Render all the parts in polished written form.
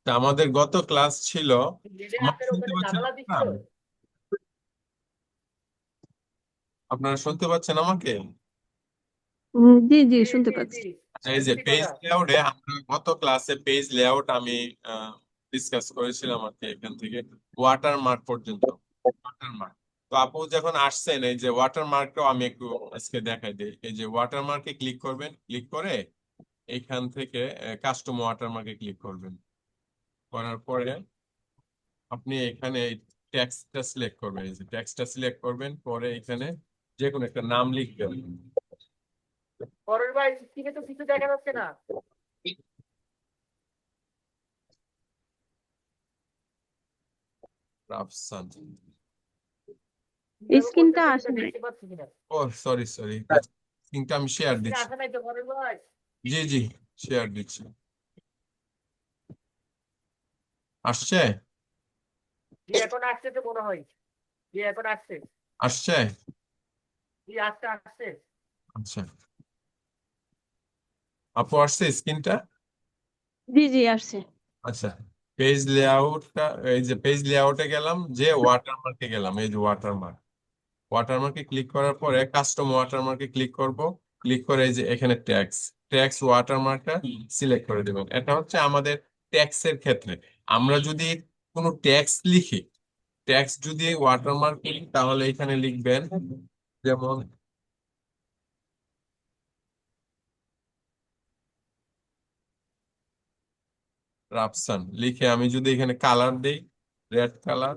তা আমাদের গত ক্লাস ছিল। নিজের আমার আপনার শুনতে ওখানে পাচ্ছেন ঝামেলা দিচ্ছিল। আপনারা শুনতে পাচ্ছেন আমাকে? জি জি জি শুনতে জি জি, পাচ্ছি। এই যে শুনছি পেজ কথা। লেআউটে আমরা গত ক্লাসে পেজ লেআউট আমি ডিসকাস করেছিলাম আর কি, এখান থেকে ওয়াটার মার্ক পর্যন্ত। ওয়াটার মার্ক, তো আপু যখন আসছেন, এই যে ওয়াটার মার্কটাও আমি একটু আজকে দেখাই দিই। এই যে ওয়াটার মার্কে ক্লিক করবেন, ক্লিক করে এইখান থেকে কাস্টম ওয়াটার মার্কে ক্লিক করবেন। করার পরে আপনি এখানে টেক্সটটা সিলেক্ট করবেন। এই যে টেক্সটটা সিলেক্ট করবেন, পরে এখানে যে কোনো একটা নাম লিখবেন। পরের ভাই স্ক্রিনে তো কিছু দেখা যাচ্ছে না। রাফসান। কিভাবে স্ক্রিনটা করতেছেন আসে এটা নাই। দেখতে পাচ্ছি কিনা। ও সরি সরি, লিঙ্কটা আমি শেয়ার স্ক্রিনে দিচ্ছি। আসে নাই তো পরের ভাই? জি জি, শেয়ার দিচ্ছি। আসছে? জি এখন আসছে তো মনে হয়। জি এখন আসছে। আসছে। জি আসছে আসছে। আচ্ছা, আপু আসছে স্ক্রিনটা? জি জি আসছে। আচ্ছা, পেজ লেআউটটা, এই যে পেজ লেআউটে গেলাম, যে ওয়াটারমার্কে গেলাম, এই যে ওয়াটারমার্ক। ওয়াটারমার্কে ক্লিক করার পরে কাস্টম ওয়াটারমার্কে ক্লিক করব। ক্লিক করে এই যে এখানে ট্যাক্স, ট্যাক্স ওয়াটারমার্কটা সিলেক্ট করে দেবেন। এটা হচ্ছে আমাদের ট্যাক্সের ক্ষেত্রে। আমরা যদি কোনো ট্যাক্স লিখি, ট্যাক্স যদি ওয়াটারমার্ক লিখি, তাহলে এখানে লিখবেন যেমন রাফসান লিখে আমি যদি এখানে কালার দেই, রেড কালার,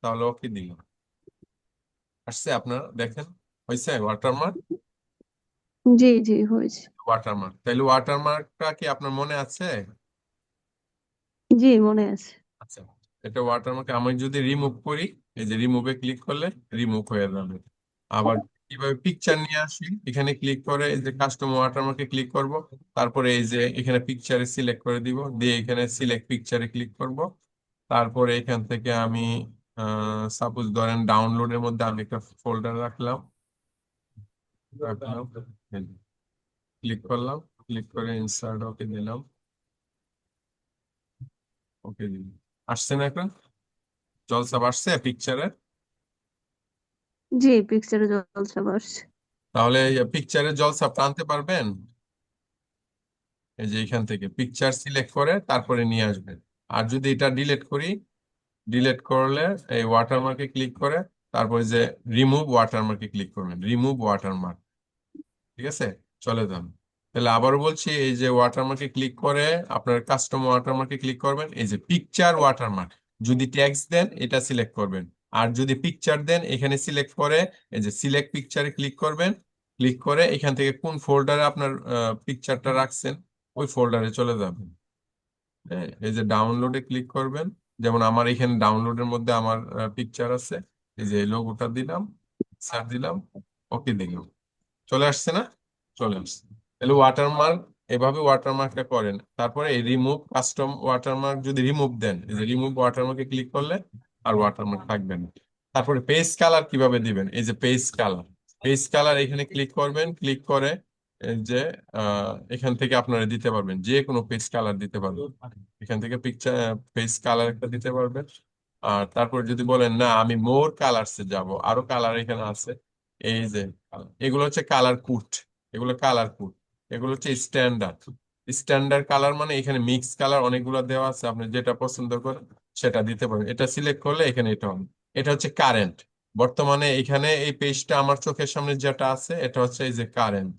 তাহলে ওকে দিলাম। আসছে, আপনারা দেখেন, হয়েছে ওয়াটারমার্ক। জি জি হয়েছে। ওয়াটারমার্ক, তাইলে ওয়াটারমার্কটা কি আপনার মনে আছে? জি মনে আছে। আচ্ছা, এটা ওয়াটারমার্ক আমি যদি রিমুভ করি, এই যে রিমুভে ক্লিক করলে রিমুভ হয়ে যাবে। আবার কিভাবে পিকচার নিয়ে আসি, এখানে ক্লিক করে এই যে কাস্টম ওয়াটারমার্কে ক্লিক করব। তারপরে এই যে এখানে পিকচারে সিলেক্ট করে দিব, দিয়ে এখানে সিলেক্ট পিকচারে ক্লিক করব। তারপরে এখান থেকে আমি সাপোজ ধরেন ডাউনলোডের মধ্যে আমি একটা ফোল্ডার রাখলাম, রাখলাম, ক্লিক করলাম, ক্লিক করে ইনসার্ট ওকে দিলাম, ওকে দিলাম। আসছে না এখন? জলসাপ আসছে পিকচারে? জি পিকচারে জলসা আসছে। তাহলে পিকচারে জলসাপ টানতে পারবেন? এই যে এখান থেকে পিকচার সিলেক্ট করে তারপরে নিয়ে আসবেন। আর যদি এটা ডিলিট করি, ডিলিট করলে এই ওয়াটারমার্কে ক্লিক করে তারপরে যে রিমুভ ওয়াটারমার্কে ক্লিক করবেন, রিমুভ ওয়াটারমার্ক। ঠিক আছে, চলে যান। তাহলে আবারও বলছি, এই যে ওয়াটারমার্কে ক্লিক করে আপনার কাস্টম ওয়াটারমার্কে ক্লিক করবেন, এই যে পিকচার ওয়াটারমার্ক। যদি ট্যাক্স দেন এটা সিলেক্ট করবেন, আর যদি পিকচার দেন এখানে সিলেক্ট করে এই যে সিলেক্ট পিকচারে ক্লিক করবেন। ক্লিক করে এখান থেকে কোন ফোল্ডারে আপনার পিকচারটা রাখছেন ওই ফোল্ডারে চলে যাবেন। হ্যাঁ, এই যে ডাউনলোডে ক্লিক করবেন, যেমন আমার এখানে ডাউনলোডের মধ্যে আমার পিকচার আছে। এই যে লোগোটা দিলাম, স্যার দিলাম, ওকে দিলাম, চলে আসছে না? চলে আসছে। তাহলে ওয়াটারমার্ক, এভাবে ওয়াটারমার্কটা করেন। তারপরে এই রিমুভ কাস্টম ওয়াটারমার্ক যদি রিমুভ দেন, এই যে রিমুভ ওয়াটারমার্কে ক্লিক করলে আর ওয়াটারমার্ক থাকবে না। তারপরে পেজ কালার কিভাবে দিবেন, এই যে পেজ কালার, পেজ কালার এখানে ক্লিক করবেন। ক্লিক করে এই যে এখান থেকে আপনারা দিতে পারবেন, যে কোনো পেজ কালার দিতে পারবেন। এখান থেকে পিকচার পেজ কালার একটা দিতে পারবেন। আর তারপর যদি বলেন না আমি মোর কালারসে যাব, আরো কালার এখানে আছে, এই যে এগুলো হচ্ছে কালার কোড, এগুলো কালার কোড, এগুলো হচ্ছে স্ট্যান্ডার্ড। স্ট্যান্ডার্ড কালার মানে এখানে মিক্স কালার অনেকগুলো দেওয়া আছে, আপনি যেটা পছন্দ করেন সেটা দিতে পারেন। এটা সিলেক্ট করলে এখানে এটা হবে। এটা হচ্ছে কারেন্ট, বর্তমানে এখানে এই পেজটা আমার চোখের সামনে যেটা আছে এটা হচ্ছে এই যে কারেন্ট।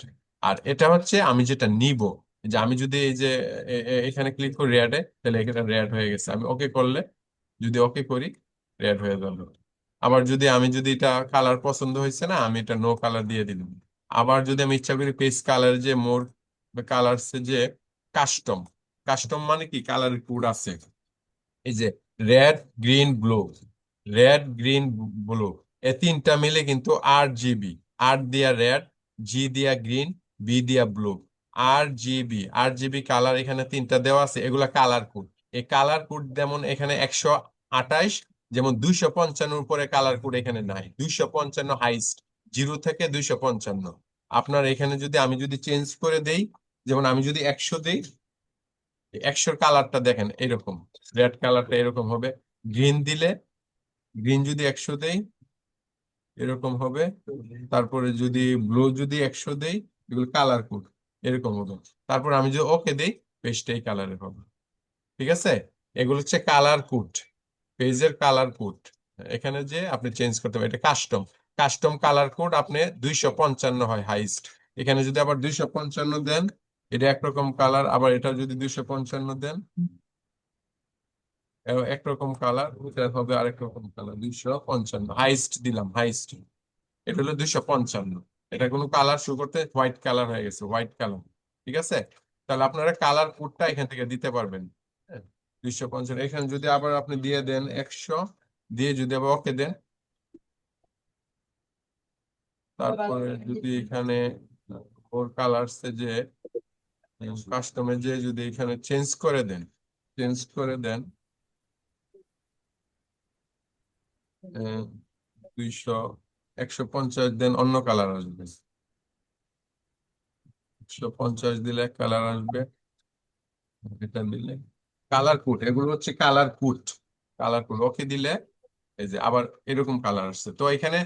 আর এটা হচ্ছে আমি যেটা নিব, যে আমি যদি এই যে এখানে ক্লিক করি রেডে, তাহলে এখানে রেড হয়ে গেছে। আমি ওকে করলে, যদি ওকে করি, রেড হয়ে যাবে। আবার যদি আমি যদি এটা কালার পছন্দ হয়েছে না, আমি এটা নো কালার দিয়ে দিলাম। আবার যদি আমি ইচ্ছা করি পেজ কালার যে মোর কালারস যে কাস্টম, কাস্টম মানে কি কালার কোড আছে, এই যে red green blue, red green blue, এ তিনটা মিলে কিন্তু 8 GB। 8 দিয়া রেড, জি দিয়া গ্রিন, বি দিয়া ব্লু, 8 GB। 8 GB কালার এখানে তিনটা দেওয়া আছে, এগুলা কালার কোড। এই কালার কোড যেমন এখানে 128, যেমন 255 উপরে কালার কোড এখানে নাই, 255 হাইস্ট, 0 থেকে 255। আপনার এখানে যদি আমি যদি চেঞ্জ করে দেই, যেমন আমি যদি 100 দেই, একশোর কালারটা দেখেন এরকম, রেড কালারটা এরকম হবে, গ্রিন দিলে, গ্রিন যদি 100 দেই এরকম হবে, তারপরে যদি ব্লু যদি 100 দেই, এগুলো কালার কোড এরকম হবে। তারপর আমি যদি ওকে দেই, পেজটা এই কালারের হবে। ঠিক আছে, এগুলো হচ্ছে কালার কোড, পেজের কালার কোড। এখানে যে আপনি চেঞ্জ করতে পারেন, এটা কাস্টম, কাস্টম কালার কোড আপনি 255 হয় হাইস্ট। এখানে যদি আবার 255 দেন, এটা একরকম কালার, আবার এটা যদি 255 দেন একরকম কালার, এটা হবে আরেক রকম কালার। 255 হাইস্ট দিলাম, হাইস্ট এটা হলো 255। এটা কোনো কালার শো করতে হোয়াইট কালার হয়ে গেছে, হোয়াইট কালার। ঠিক আছে, তাহলে আপনারা কালার কোডটা এখান থেকে দিতে পারবেন। হ্যাঁ, 255 এখানে যদি আবার আপনি দিয়ে দেন 100, দিয়ে যদি আবার ওকে দেন, তারপরে যদি এখানে ওর কালারসে যে কাস্টমে যে যদি এখানে চেঞ্জ করে দেন, চেঞ্জ করে দেন 200, 150 দেন, অন্য কালার আসবে। 150 দিলে কালার আসবে, এটা দিলে কালার কোড, এগুলো হচ্ছে কালার কোড। কালার কোড ওকে দিলে এই যে আবার এরকম কালার আসছে। তো এখানে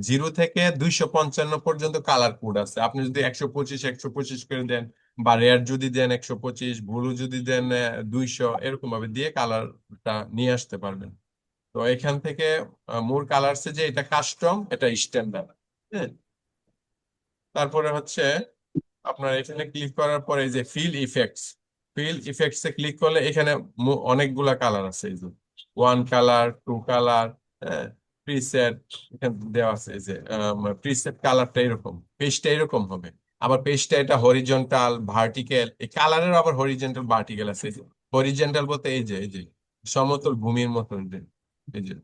0 থেকে 255 পর্যন্ত কালার কোড আছে। আপনি যদি 125 125 করে দেন, বা রেড যদি দেন 125, ব্লু যদি দেন 200, এরকম ভাবে দিয়ে কালারটা নিয়ে আসতে পারবেন। তো এখান থেকে মোর কালারসে যে এটা কাস্টম, এটা স্ট্যান্ডার্ড। হ্যাঁ, তারপরে হচ্ছে আপনার এখানে ক্লিক করার পরে এই যে ফিল ইফেক্টস, ফিল ইফেক্টস এ ক্লিক করলে এখানে অনেকগুলা কালার আছে। এই যে 1 কালার, 2 কালার, প্রিসেট এখানে দেওয়া আছে। এই যে প্রিসেট কালারটা এরকম, পেজটা এরকম হবে। আবার পেজটা এটা হরিজন্টাল, ভার্টিক্যাল, এই কালারের আবার হরিজন্টাল ভার্টিক্যাল আছে। হরিজন্টাল বলতে এই যে সমতল ভূমির মতো, এই যে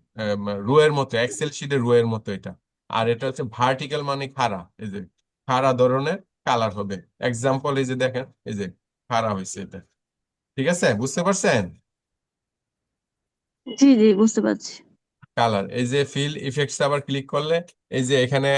রুয়ের মতো, এক্সেল শিটের রুয়ের মতো এটা। আর এটা হচ্ছে ভার্টিক্যাল মানে খাড়া, এই যে খাড়া ধরনের কালার হবে। এক্সাম্পল এই যে দেখেন, এই যে খাড়া হয়েছে এটা। ঠিক আছে, বুঝতে পারছেন? জি জি বুঝতে পারছি। কালার, এই যে ফিল ইফেক্টস আবার ক্লিক করলে এই যে এখানে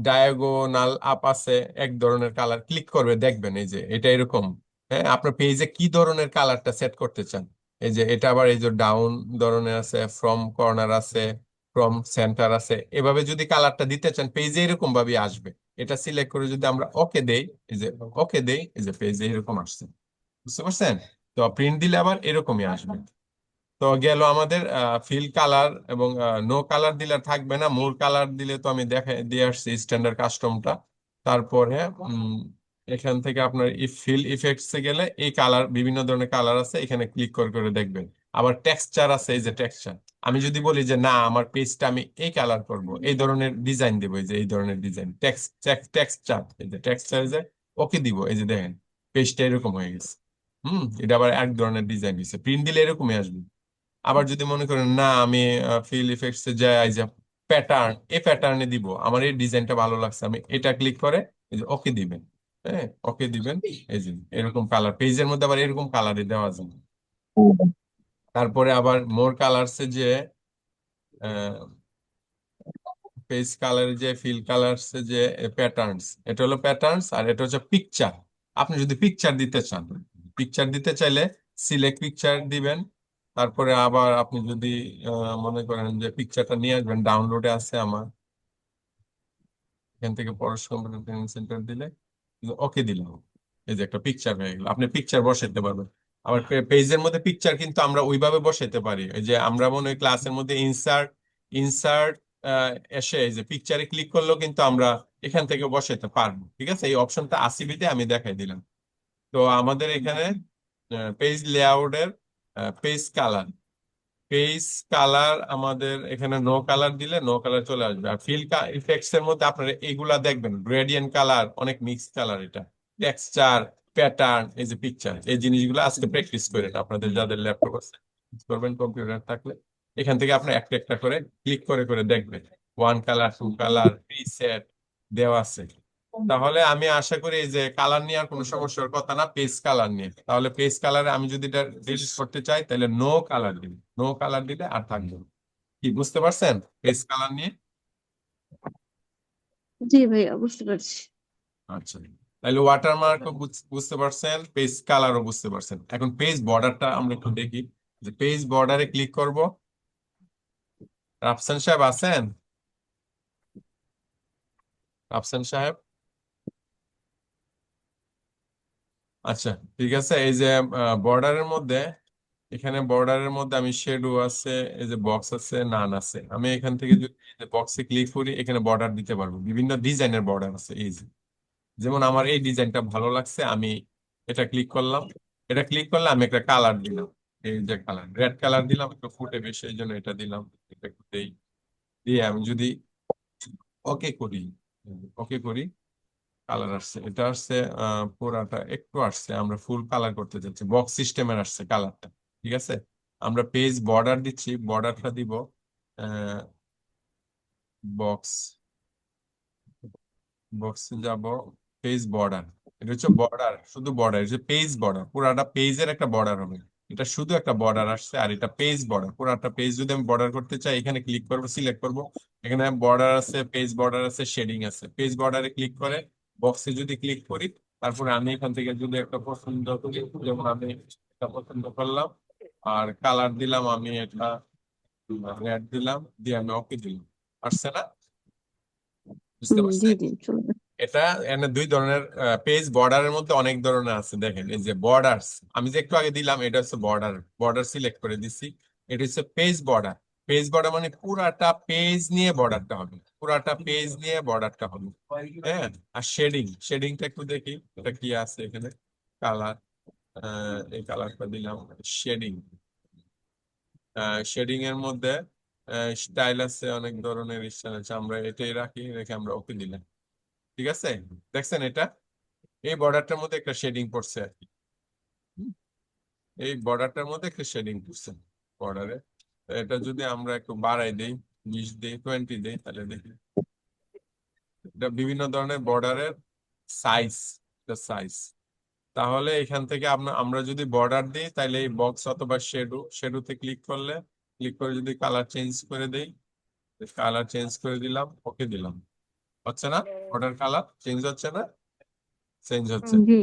ডায়াগোনাল আপ আছে, এক ধরনের কালার ক্লিক করবে, দেখবেন এই যে এটা এরকম। হ্যাঁ, আপনার পেজে কি ধরনের কালারটা সেট করতে চান, এই যে এটা আবার এই যে ডাউন ধরনের আছে, ফ্রম কর্নার আছে, ফ্রম সেন্টার আছে। এভাবে যদি কালারটা দিতে চান পেজে এরকম ভাবে আসবে। এটা সিলেক্ট করে যদি আমরা ওকে দেই, এই যে ওকে দেই, এই যে পেজে এরকম আসছে। বুঝতে পারছেন? তো প্রিন্ট দিলে আবার এরকমই আসবে। তো গেল আমাদের ফিল কালার, এবং নো কালার দিলে আর থাকবে না, মোর কালার দিলে তো আমি দেখে দিয়ে আসছি স্ট্যান্ডার্ড কাস্টমটা। তারপরে এখান থেকে আপনার ফিল ইফেক্টস এ গেলে এই কালার, বিভিন্ন ধরনের কালার আছে, এখানে ক্লিক করে করে দেখবেন। আবার টেক্সচার আছে, এই যে টেক্সচার, আমি যদি বলি যে না আমার পেজটা আমি এই কালার করব, এই ধরনের ডিজাইন দেবো, এই যে এই ধরনের ডিজাইন টেক্সচার, এই যে টেক্সচার যে ওকে দিব, এই যে দেখেন পেজটা এরকম হয়ে গেছে। এটা আবার এক ধরনের ডিজাইন দিচ্ছে, প্রিন্ট দিলে এরকমই আসবে। আবার যদি মনে করেন না আমি ফিল ইফেক্টস এ যাই, এই যে প্যাটার্ন, এই প্যাটার্নে দিব, আমার এই ডিজাইনটা ভালো লাগছে, আমি এটা ক্লিক করে এই যে ওকে দিবেন। হ্যাঁ, ওকে দিবেন, এই যে এরকম কালার, পেজের মধ্যে আবার এরকম কালারে দেওয়া যায়। তারপরে আবার মোর কালারস এ যে পেজ কালার, যে ফিল কালারস যে প্যাটার্নস, এটা হলো প্যাটার্নস, আর এটা হচ্ছে পিকচার। আপনি যদি পিকচার দিতে চান, পিকচার দিতে চাইলে সিলেক্ট পিকচার দিবেন। তারপরে আবার আপনি যদি মনে করেন যে পিকচারটা নিয়ে আসবেন, ডাউনলোডে আছে আমার, এখান থেকে পরশ কম্পিউটার ট্রেনিং সেন্টার দিলে ওকে দিলাম, এই যে একটা পিকচার হয়ে গেল। আপনি পিকচার বসাইতে পারবেন। আবার পেজের মধ্যে পিকচার কিন্তু আমরা ওইভাবে বসাইতে পারি, এই যে আমরা মনে হয় ক্লাসের মধ্যে ইনসার্ট, ইনসার্ট এসে এই যে পিকচারে ক্লিক করলেও কিন্তু আমরা এখান থেকে বসাইতে পারবো। ঠিক আছে, এই অপশনটা আসিবিতে আমি দেখাই দিলাম। তো আমাদের এখানে পেজ লেআউটের পেজ কালার, পেজ কালার আমাদের এখানে নো কালার দিলে নো কালার চলে আসবে। আর ফিল ইফেক্টস এর মধ্যে আপনারা এগুলা দেখবেন, গ্রেডিয়েন্ট কালার, অনেক মিক্স কালার, এটা টেক্সচার, প্যাটার্ন, এই যে পিকচার, এই জিনিসগুলো আজকে প্র্যাকটিস করেন আপনাদের যাদের ল্যাপটপ আছে, করবেন, কম্পিউটার থাকলে এখান থেকে আপনি একটা একটা করে ক্লিক করে করে দেখবেন। 1 কালার, 2 কালার, প্রিসেট দেওয়া আছে। তাহলে আমি আশা করি এই যে কালার নিয়ে আর কোনো সমস্যার কথা না, পেজ কালার নিয়ে। তাহলে পেজ কালারে আমি যদি এটা ডিলিট করতে চাই, তাহলে নো কালার দিই, নো কালার দিলে আর থাকবে না। কি বুঝতে পারছেন পেজ কালার নিয়ে? জি ভাইয়া বুঝতে পারছি। আচ্ছা। তাহলে ওয়াটারমার্কও বুঝতে পারছেন, পেজ কালারও বুঝতে পারছেন। এখন পেজ বর্ডারটা আমরা একটু দেখি, যে পেজ বর্ডারে ক্লিক করব। রাফসান সাহেব আছেন? রাফসান সাহেব, আচ্ছা ঠিক আছে। এই যে বর্ডারের মধ্যে, এখানে বর্ডারের মধ্যে আমি শেডো আছে, এই যে বক্স আছে, নান আছে। আমি এখান থেকে যদি বক্সে ক্লিক করি, এখানে বর্ডার দিতে পারবো, বিভিন্ন ডিজাইনের বর্ডার আছে। এই যে যেমন আমার এই ডিজাইনটা ভালো লাগছে, আমি এটা ক্লিক করলাম। এটা ক্লিক করলে আমি একটা কালার দিলাম, এই যে কালার রেড কালার দিলাম, একটু ফুটে বেশি এই জন্য এটা দিলাম। এটা একটু দেই, দিয়ে আমি যদি ওকে করি, ওকে করি, কালার আসছে। এটা আসছে পুরাটা একটু আসছে, আমরা ফুল কালার করতে যাচ্ছি, বক্স সিস্টেমের আসছে কালারটা। ঠিক আছে, আমরা পেজ বর্ডার দিচ্ছি, বর্ডারটা দিব বক্স, বক্সে যাব, পেজ বর্ডার। এটা হচ্ছে বর্ডার, শুধু বর্ডার, হচ্ছে পেজ বর্ডার, পুরাটা পেজের একটা বর্ডার হবে। এটা শুধু একটা বর্ডার আসছে, আর এটা পেজ বর্ডার, পুরাটা পেজ যদি আমি বর্ডার করতে চাই, এখানে ক্লিক করবো, সিলেক্ট করব। এখানে বর্ডার আছে, পেজ বর্ডার আছে, শেডিং আছে। পেজ বর্ডারে ক্লিক করে বক্সে যদি ক্লিক করি, তারপরে আমি এখান থেকে যদি একটা পছন্দ করি, যেমন আমি এটা পছন্দ করলাম, আর কালার দিলাম আমি এটা রেড দিলাম, দিয়ে আমি ওকে দিলাম। আসছে না? বুঝতে জি পারছেন? জি চলবে। এটা এখানে দুই ধরনের পেজ বর্ডারের মধ্যে অনেক ধরনের আছে। দেখেন এই যে বর্ডার্স, আমি যে একটু আগে দিলাম, এটা হচ্ছে বর্ডার, বর্ডার সিলেক্ট করে দিছি। এটা হচ্ছে পেজ বর্ডার। পেজ বর্ডার মানে পুরাটা পেজ নিয়ে বর্ডারটা হবে, পুরাটা পেজ নিয়ে বর্ডারটা হবে। হ্যাঁ, আর শেডিং, শেডিংটা একটু দেখি এটা কি আছে এখানে। কালার, এই কালারটা দিলাম। শেডিং, শেডিং এর মধ্যে স্টাইল আছে, অনেক ধরনের স্টাইল আছে, আমরা এটাই রাখি, রেখে আমরা ওকে দিলাম। ঠিক আছে, দেখছেন এটা এই বর্ডারটার মধ্যে একটা শেডিং পড়ছে আর কি। হুম, এই বর্ডারটার মধ্যে একটা শেডিং পড়ছে বর্ডারে। এটা যদি আমরা একটু বাড়াই দেই, 20 দেই, 20 দেই, তাহলে দেখি এটা বিভিন্ন ধরনের বর্ডারের সাইজ, সাইজ। তাহলে এখান থেকে আমরা যদি বর্ডার দিই, তাহলে এই বক্স অথবা শেডোতে ক্লিক করলে, ক্লিক করে যদি কালার চেঞ্জ করে দেই, কালার চেঞ্জ করে দিলাম, ওকে দিলাম, হচ্ছে না? বর্ডার কালার চেঞ্জ হচ্ছে না? চেঞ্জ হচ্ছে। জি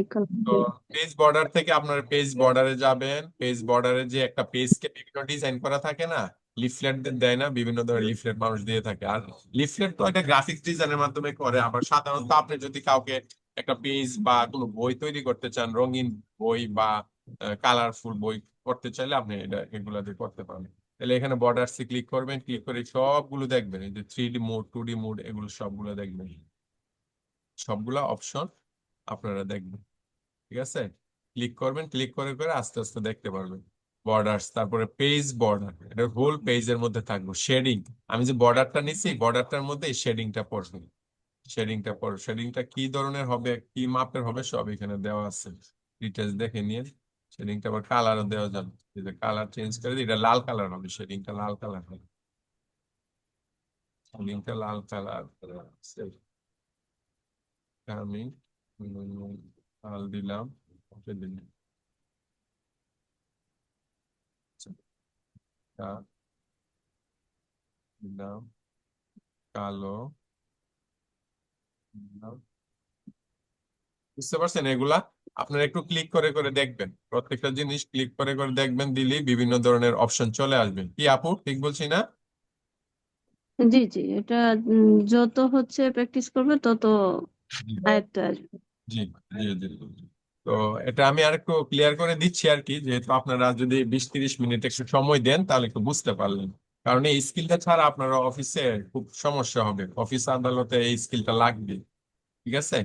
তো পেজ বর্ডার থেকে আপনার পেজ বর্ডারে যাবেন। পেজ বর্ডারে যে একটা পেজকে বিভিন্ন ডিজাইন করা থাকে না, লিফলেট দেয় না, বিভিন্ন ধরনের লিফলেট মানুষ দিয়ে থাকে। আর লিফলেট তো একটা গ্রাফিক্স ডিজাইনের মাধ্যমে করে। আবার সাধারণত আপনি যদি কাউকে একটা পেজ বা কোনো বই তৈরি করতে চান, রঙিন বই বা কালারফুল বই করতে চাইলে আপনি এটা এগুলা দিয়ে করতে পারবেন। তাহলে এখানে বর্ডারসে ক্লিক করবেন, ক্লিক করে সবগুলো দেখবেন, এই যে 3D মোড, 2D মোড, এগুলো সবগুলো দেখবেন, সবগুলা অপশন আপনারা দেখবেন। ঠিক আছে, ক্লিক করবেন, ক্লিক করে করে আস্তে আস্তে দেখতে পারবেন বর্ডার্স। তারপরে পেজ বর্ডার, এটা হোল পেজের মধ্যে থাকবে। শেডিং, আমি যে বর্ডারটা নিচ্ছি, বর্ডারটার মধ্যে শেডিংটা পড়বে, শেডিংটা পড়বে। শেডিংটা কি ধরনের হবে, কি মাপের হবে, সব এখানে দেওয়া আছে, ডিটেলস দেখে নিয়ে। শেডিংটা আবার কালারও দেওয়া যাবে, এই যে কালার চেঞ্জ করে দিই, এটা লাল কালার হবে, শেডিংটা লাল কালার হবে, শেডিংটা লাল কালার। আমি লাল দিলাম, ওকে দিলাম, দিলাম কালো, দিলাম। বুঝতে পারছেন এগুলা? আপনারা একটু ক্লিক করে করে দেখবেন, প্রত্যেকটা জিনিস ক্লিক করে করে দেখবেন, দিলেই বিভিন্ন ধরনের অপশন চলে আসবে। কি আপু ঠিক বলছি না? জি জি এটা যত হচ্ছে প্র্যাকটিস করবে তত জি আয়ত্তে আসবে। জি জি জি জি। তো এটা আমি আর একটু ক্লিয়ার করে দিচ্ছি আর কি, যেহেতু আপনারা যদি 20-30 মিনিট একটু সময় দেন, তাহলে একটু বুঝতে পারলেন। কারণ এই স্কিলটা ছাড়া আপনারা অফিসে খুব সমস্যা হবে, অফিস আদালতে এই স্কিলটা লাগবে। ঠিক আছে,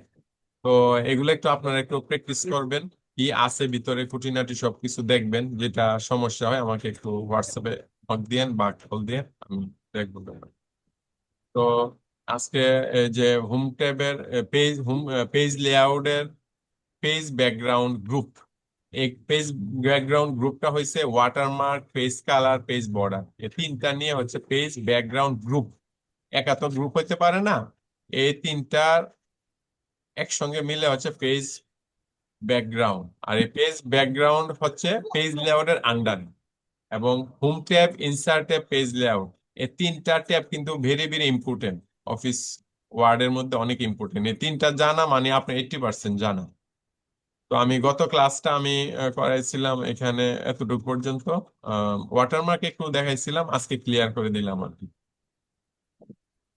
তো এগুলো একটু আপনারা একটু প্র্যাকটিস করবেন, কি আছে ভিতরে খুঁটিনাটি সবকিছু দেখবেন। যেটা সমস্যা হয় আমাকে একটু হোয়াটসঅ্যাপে নক দিয়েন বা কল দিয়ে, আমি দেখবো ব্যাপার। তো আজকে এই যে হোম ট্যাবের পেজ লেআউটের পেজ ব্যাকগ্রাউন্ড গ্রুপ, এই পেজ ব্যাকগ্রাউন্ড গ্রুপটা হয়েছে watermark, page colour, page border, এই তিনটা নিয়ে হচ্ছে পেজ ব্যাকগ্রাউন্ড গ্রুপ। একা তো গ্রুপ হতে পারে না, এই তিনটার একসঙ্গে মিলে হচ্ছে পেজ ব্যাকগ্রাউন্ড। আর এই পেজ ব্যাকগ্রাউন্ড হচ্ছে পেজ লেআউটের আন্ডার। এবং home tab, insert tab, page layout, এই তিনটা ট্যাব কিন্তু ভেরি ভেরি ইম্পর্টেন্ট অফিস ওয়ার্ডের মধ্যে অনেক ইম্পর্টেন্ট। এই তিনটা জানা মানে আপনি 80% জানা। তো আমি গত ক্লাসটা আমি করাইছিলাম এখানে এতটুকু পর্যন্ত। ওয়াটারমার্ক একটু দেখাইছিলাম, আজকে ক্লিয়ার করে দিলাম আর কি।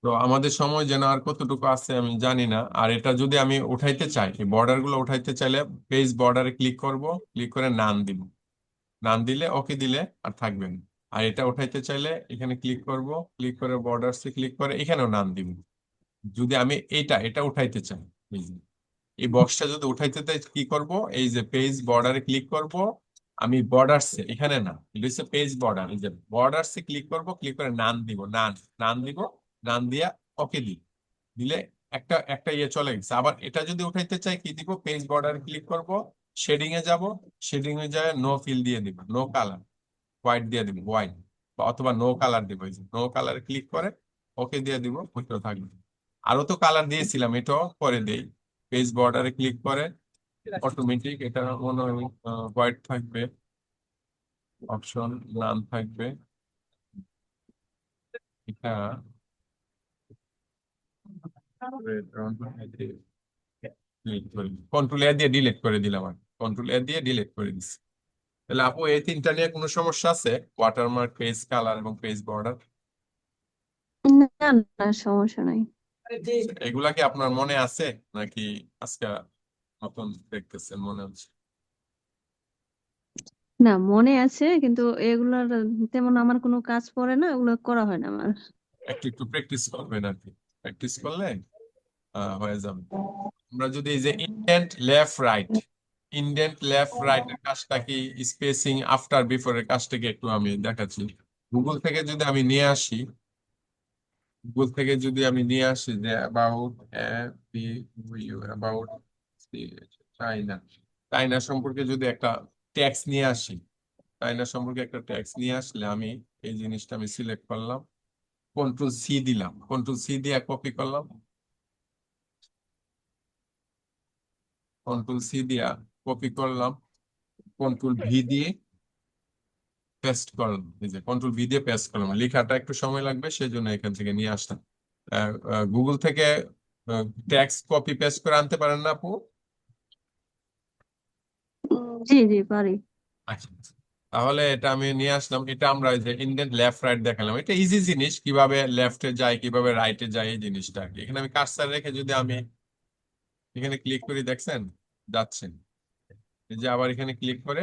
তো আমাদের সময় যেন আর কতটুকু আছে আমি জানি না। আর এটা যদি আমি উঠাইতে চাই, এই বর্ডার গুলো উঠাইতে চাইলে পেজ বর্ডারে ক্লিক করব, ক্লিক করে নান দিব, নান দিলে ওকে দিলে আর থাকবে না। আর এটা উঠাইতে চাইলে এখানে ক্লিক করব, ক্লিক করে বর্ডারসে ক্লিক করে এখানেও নান দিব। যদি আমি এটা উঠাইতে চাই, এই যে এই বক্সটা যদি উঠাইতে চাই কি করব, এই যে পেজ বর্ডারে ক্লিক করব, আমি বর্ডারসে এখানে না, এটা হচ্ছে পেজ বর্ডার, এই যে বর্ডারসে ক্লিক করব, ক্লিক করে নান দিব, নান নান দিব, নান দিয়া ওকে দিই, দিলে একটা একটা ইয়ে চলে গেছে। আবার এটা যদি উঠাইতে চাই কি দিব, পেজ বর্ডারে ক্লিক করব, শেডিং এ যাব, শেডিং এ যায় নো ফিল দিয়ে দিব, নো কালার, হোয়াইট দিয়ে দিব, হোয়াইট, অথবা নো কালার দিব, এই যে নো কালার ক্লিক করে ওকে দিয়ে দিব, ওইটাও থাকবে। আরো তো কালার দিয়েছিলাম, এটাও করে দেই। পেজ বর্ডারে ক্লিক করে অটোমেটিক এটা মনে হয় হোয়াইট থাকবে, অপশন নাম থাকবে, এটা ক্লিক করি, কন্ট্রোল এ দিয়ে ডিলিট করে দিলাম, আর কন্ট্রোল এ দিয়ে ডিলিট করে দিচ্ছি। তাহলে আপু এই তিনটা নিয়ে কোনো সমস্যা আছে? ওয়াটারমার্ক, পেজ কালার এবং পেজ বর্ডার, না, না, সমস্যা নাই। এগুলা কি আপনার মনে আছে নাকি আজকে নতুন দেখতেছেন মনে হচ্ছে? না, মনে আছে, কিন্তু এগুলার তেমন আমার কোনো কাজ পড়ে না, এগুলো করা হয় না আমার। একটু একটু প্র্যাকটিস করবেন আর কি, প্র্যাকটিস করলে হয়ে যাবে। আমরা যদি এই যে indent left right, indent left right এর কাজটা কি, স্পেসিং আফটার বিফোর এর কাজটা কি একটু আমি দেখাচ্ছি। গুগল থেকে যদি আমি নিয়ে আসি, গুগল থেকে যদি আমি নিয়ে আসি যে অ্যাবাউট অ্যাবাউট চাইনা, চাইনা সম্পর্কে যদি একটা ট্যাক্স নিয়ে আসি, চাইনা সম্পর্কে একটা ট্যাক্স নিয়ে আসলে আমি এই জিনিসটা আমি সিলেক্ট করলাম, কন্ট্রোল সি দিলাম, কন্ট্রোল সি দিয়ে কপি করলাম, কন্ট্রোল সি দিয়া কপি করলাম, কন্ট্রোল ভি দিয়ে পেস্ট করলাম, এই যে কন্ট্রোল ভি দিয়ে পেস্ট করলাম, লেখাটা একটু সময় লাগবে সেই জন্য এখান থেকে নিয়ে আসলাম। গুগল থেকে টেক্সট কপি পেস্ট করে আনতে পারেন না আপু? জি, জি, পারি। আচ্ছা, তাহলে এটা আমি নিয়ে আসলাম। এটা আমরা এই যে ইন্ডিয়ান লেফট রাইট দেখালাম, এটা ইজি জিনিস, কিভাবে লেফটে যায় কিভাবে রাইটে যায় এই জিনিসটা আর কি। এখানে আমি কার্সার রেখে যদি আমি এখানে ক্লিক করি, দেখছেন যাচ্ছেন, এই যে আবার এখানে ক্লিক করে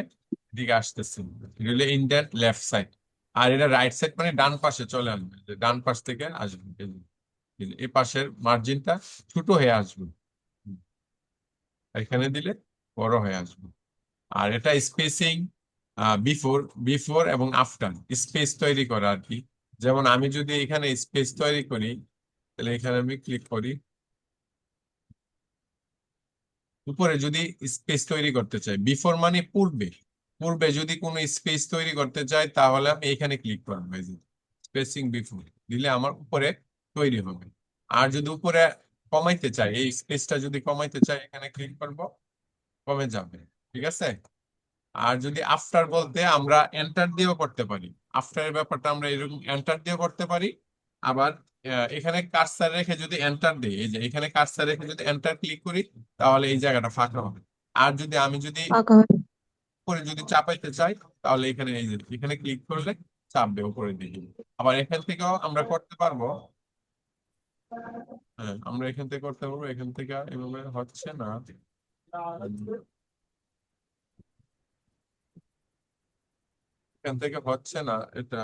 দিকে আসতেছেন, এটা হলো ইন্ডিয়ান লেফট সাইড। আর এটা রাইট সাইড মানে ডান পাশে চলে আসবে, যে ডান পাশ থেকে আসবে, এই পাশের মার্জিনটা ছোট হয়ে আসবে, আর এখানে দিলে বড় হয়ে আসবে। আর এটা স্পেসিং বিফোর, বিফোর এবং আফটার স্পেস তৈরি করা আর কি। যেমন আমি যদি এখানে স্পেস তৈরি করি, তাহলে এখানে আমি ক্লিক করি, উপরে যদি স্পেস তৈরি করতে চাই, বিফোর মানে পূর্বে, পূর্বে যদি কোনো স্পেস তৈরি করতে চাই তাহলে আমি এখানে ক্লিক করবো, এই যে স্পেসিং বিফোর দিলে আমার উপরে তৈরি হবে। আর যদি উপরে কমাইতে চাই, এই স্পেসটা যদি কমাইতে চাই এখানে ক্লিক করব, কমে যাবে, ঠিক আছে। আর যদি আফটার বলতে আমরা এন্টার দিয়েও করতে পারি, আফটারের ব্যাপারটা আমরা এরকম এন্টার দিয়েও করতে পারি। আবার এখানে কার্সার রেখে যদি এন্টার দিই, এই যে এখানে কার্সার রেখে যদি এন্টার ক্লিক করি তাহলে এই জায়গাটা ফাঁকা হবে। আর যদি আমি যদি ফাঁকা হয়ে- উপরে যদি চাপাইতে চাই তাহলে এখানে এই যে এখানে ক্লিক করলে চাপবে উপরের দিকে। আবার এখান থেকেও আমরা করতে পারবো, হ্যাঁ আমরা এখান থেকে করতে পারবো, এখান থেকে এভাবে হচ্ছে না, এখান থেকে হচ্ছে না এটা,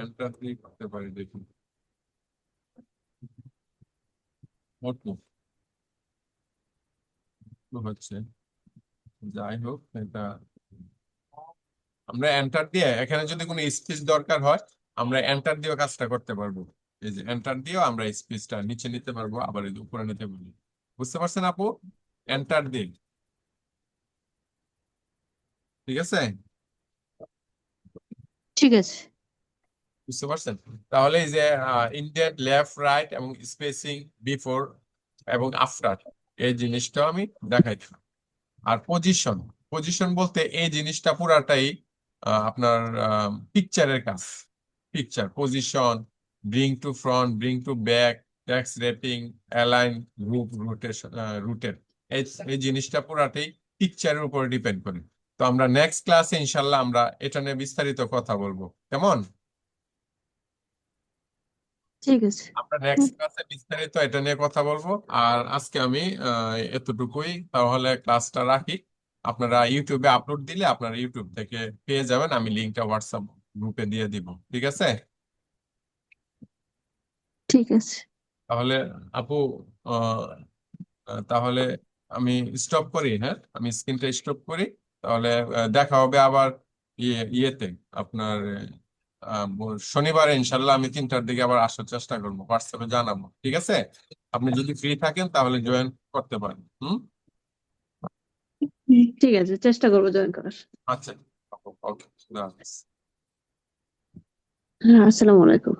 এন্টার দিয়ে করতে পারি, দেখুন হতো, হচ্ছে, যাই হোক এটা আমরা এন্টার দিয়ে, এখানে যদি কোনো স্পেস দরকার হয় আমরা এন্টার দিয়েও কাজটা করতে পারবো। এই যে এন্টার দিয়েও আমরা স্পেসটা নিচে নিতে পারবো, আবার এই যে উপরে নিতে পারবো। বুঝতে পারছেন আপু? এন্টার দিন, ঠিক আছে, ঠিক আছে। বুঝতে পারছেন? তাহলে এই যে ইন্ডিয়ান লেফট রাইট এবং স্পেসিং বিফোর এবং আফটার, এই জিনিসটা আমি দেখাইছি। আর পজিশন, পজিশন বলতে এই জিনিসটা পুরাটাই আপনার পিকচারের কাজ, picture position, bring to front, bring to back, tax rating, align, group, rooted, এই এই জিনিসটা পুরাটাই পিকচারের উপর ডিপেন্ড করে। তো আমরা নেক্সট ক্লাসে ইনশাল্লাহ আমরা এটা নিয়ে বিস্তারিত কথা বলবো, কেমন? ঠিক আছে। আমরা নেক্সট ক্লাসে বিস্তারিত এটা নিয়ে কথা বলবো। আর আজকে আমি এতটুকুই, তাহলে ক্লাসটা রাখি। আপনারা ইউটিউবে আপলোড দিলে আপনারা ইউটিউব থেকে পেয়ে যাবেন, আমি লিঙ্কটা হোয়াটসঅ্যাপ গ্রুপে দিয়ে দিব, ঠিক আছে? ঠিক আছে। তাহলে আপু, আহ, তাহলে আমি স্টপ করি, হ্যাঁ, আমি স্ক্রিনটা স্টপ করি। তাহলে দেখা হবে আবার ইয়েতে আপনার শনিবারে ইনশাল্লাহ আমি 3টার দিকে আবার আসার চেষ্টা করবো, হোয়াটসঅ্যাপে জানাবো, ঠিক আছে? আপনি যদি ফ্রি থাকেন তাহলে জয়েন করতে পারেন। ঠিক আছে, চেষ্টা করবো জয়েন করার। আচ্ছা, ওকে, হ্যাঁ, আসসালামু আলাইকুম।